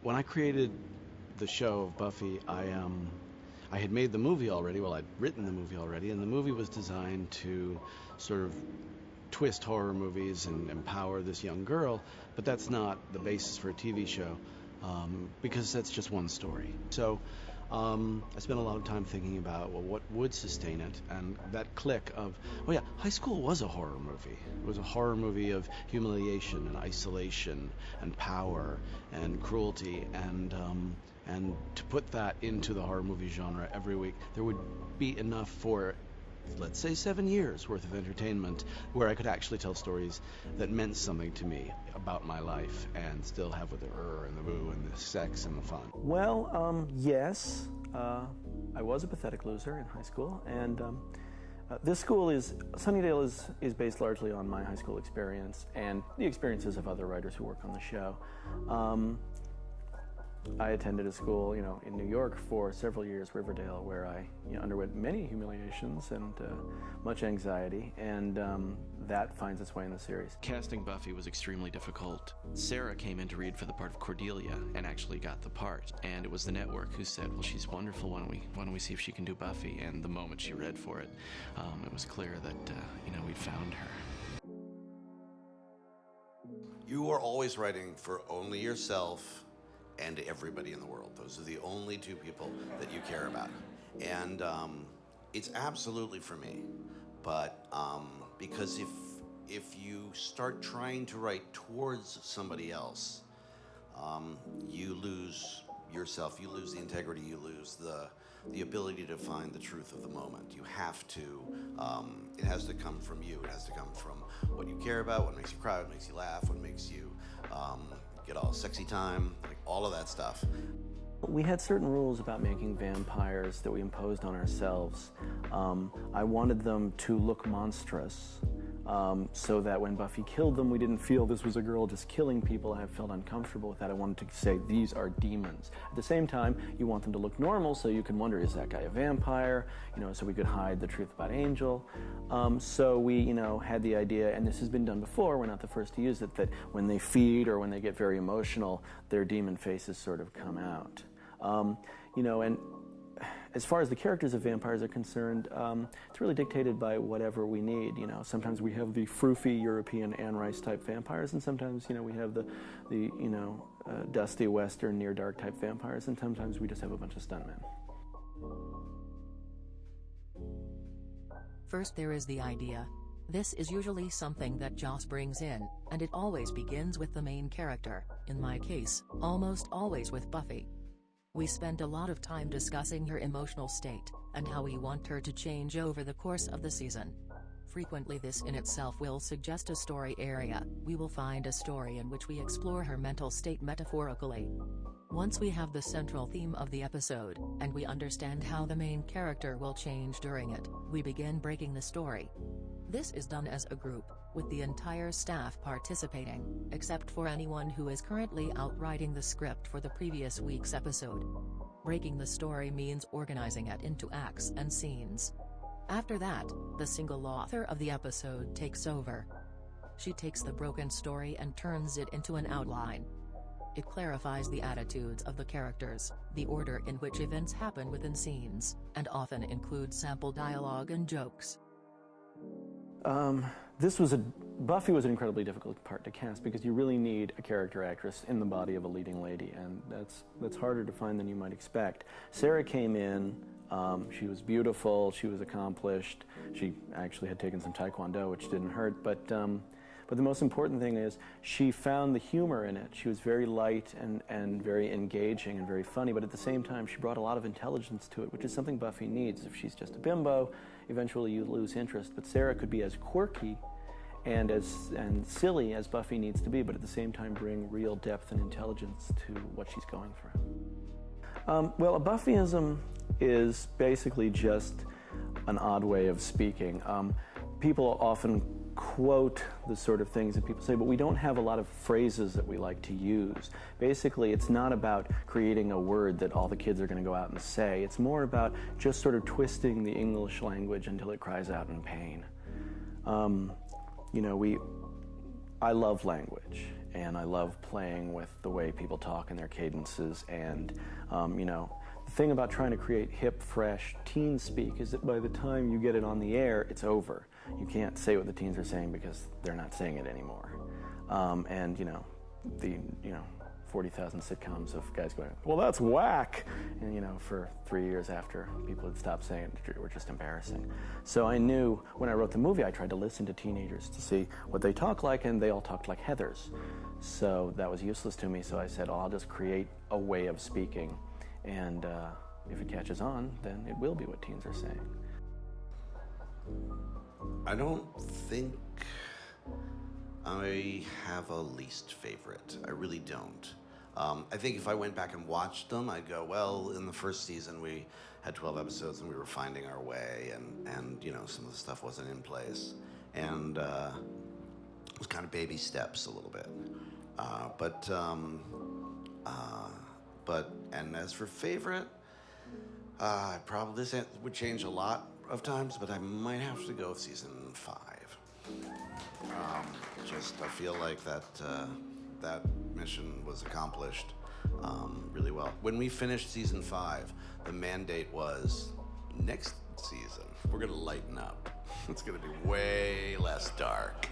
When I created the show of Buffy, I had made the movie already. Well, I'd written the movie already, and the movie was designed to sort of twist horror movies and empower this young girl, but that's not the basis for a TV show, because that's just one story. So I spent a lot of time thinking about, well, what would sustain it, and that click of, oh yeah, High School was a horror movie. It was a horror movie of humiliation and isolation and power and cruelty, and to put that into the horror movie genre every week, there would be enough for, let's say, 7 years worth of entertainment where I could actually tell stories that meant something to me about my life and still have with the and the boo and the sex and the fun. Well, yes, I was a pathetic loser in high school, and this school Sunnydale is based largely on my high school experience and the experiences of other writers who work on the show. I attended a school, in New York for several years, Riverdale, where I underwent many humiliations and much anxiety, and that finds its way in the series. Casting Buffy was extremely difficult. Sarah came in to read for the part of Cordelia and actually got the part, and it was the network who said, well, she's wonderful, why don't we see if she can do Buffy? And the moment she read for it, it was clear that, we'd found her. You are always writing for only yourself and everybody in the world. Those are the only two people that you care about. And it's absolutely for me. But because if you start trying to write towards somebody else, you lose yourself, you lose the integrity, you lose the ability to find the truth of the moment. You have to, it has to come from you. It has to come from what you care about, what makes you cry, what makes you laugh, what makes you get all sexy time, like all of that stuff. We had certain rules about making vampires that we imposed on ourselves. I wanted them to look monstrous, so that when Buffy killed them, we didn't feel this was a girl just killing people. I felt uncomfortable with that. I wanted to say, these are demons. At the same time, you want them to look normal, so you can wonder, is that guy a vampire? So we could hide the truth about Angel. So we, had the idea, and this has been done before, we're not the first to use it, that when they feed or when they get very emotional, their demon faces sort of come out. And as far as the characters of vampires are concerned, it's really dictated by whatever we need. Sometimes we have the froofy European Anne Rice type vampires, and sometimes we have the dusty Western near dark type vampires, and sometimes we just have a bunch of stuntmen. First there is the idea. This is usually something that Joss brings in, and it always begins with the main character, in my case, almost always with Buffy. We spend a lot of time discussing her emotional state, and how we want her to change over the course of the season. Frequently this in itself will suggest a story area. We will find a story in which we explore her mental state metaphorically. Once we have the central theme of the episode, and we understand how the main character will change during it, we begin breaking the story. This is done as a group, with the entire staff participating, except for anyone who is currently out writing the script for the previous week's episode. Breaking the story means organizing it into acts and scenes. After that, the single author of the episode takes over. She takes the broken story and turns it into an outline. It clarifies the attitudes of the characters, the order in which events happen within scenes, and often includes sample dialogue and jokes. Buffy was an incredibly difficult part to cast because you really need a character actress in the body of a leading lady, and that's harder to find than you might expect. Sarah came in, she was beautiful, she was accomplished, she actually had taken some Taekwondo, which didn't hurt, but the most important thing is she found the humor in it. She was very light and very engaging and very funny, but at the same time she brought a lot of intelligence to it, which is something Buffy needs. If she's just a bimbo, eventually you lose interest, but Sarah could be as quirky and silly as Buffy needs to be, but at the same time bring real depth and intelligence to what she's going through. Well, a Buffyism is basically just an odd way of speaking. People often quote the sort of things that people say, but we don't have a lot of phrases that we like to use. Basically, it's not about creating a word that all the kids are going to go out and say. It's more about just sort of twisting the English language until it cries out in pain. I love language, and I love playing with the way people talk and their cadences. And you know, the thing about trying to create hip, fresh teen speak is that by the time you get it on the air, it's over. You can't say what the teens are saying because they're not saying it anymore. And you know, 40,000 sitcoms of guys going, well, that's whack. And you know, for 3 years after people had stopped saying it, were just embarrassing. So I knew when I wrote the movie, I tried to listen to teenagers to see what they talk like, and they all talked like Heathers. So that was useless to me. So I said, oh, I'll just create a way of speaking. And if it catches on, then it will be what teens are saying. I don't think I have a least favorite. I really don't. I think if I went back and watched them, I'd go, well, in the first season we had 12 episodes and we were finding our way, and you know, some of the stuff wasn't in place. And it was kind of baby steps a little bit. And as for favorite, this would change a lot of times, but I might have to go with season 5. I feel like that mission was accomplished really well. When we finished season 5, the mandate was, next season, we're gonna lighten up. It's gonna be way less dark.